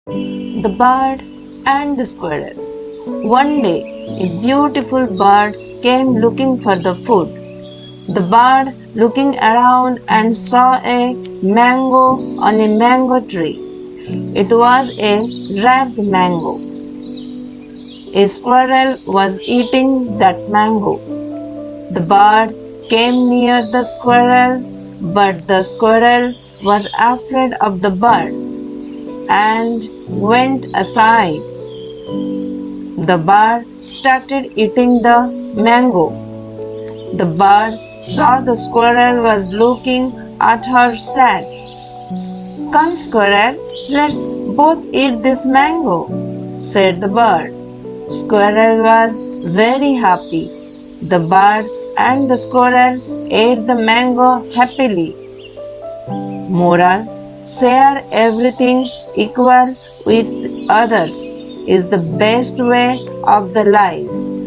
The bird and the squirrel. One day, a beautiful bird came looking for the food. The bird looking around and saw a mango on a mango tree. It was a ripe mango. A squirrel was eating that mango. The bird came near the squirrel, but the squirrel was afraid of the bird and went aside. The bird started eating the mango. The bird saw the squirrel was looking at her sad. Come, squirrel, let's both eat this mango, said the bird. Squirrel was very happy. The bird and the squirrel ate the mango happily. Moral: share everything equal with others is the best way of the life.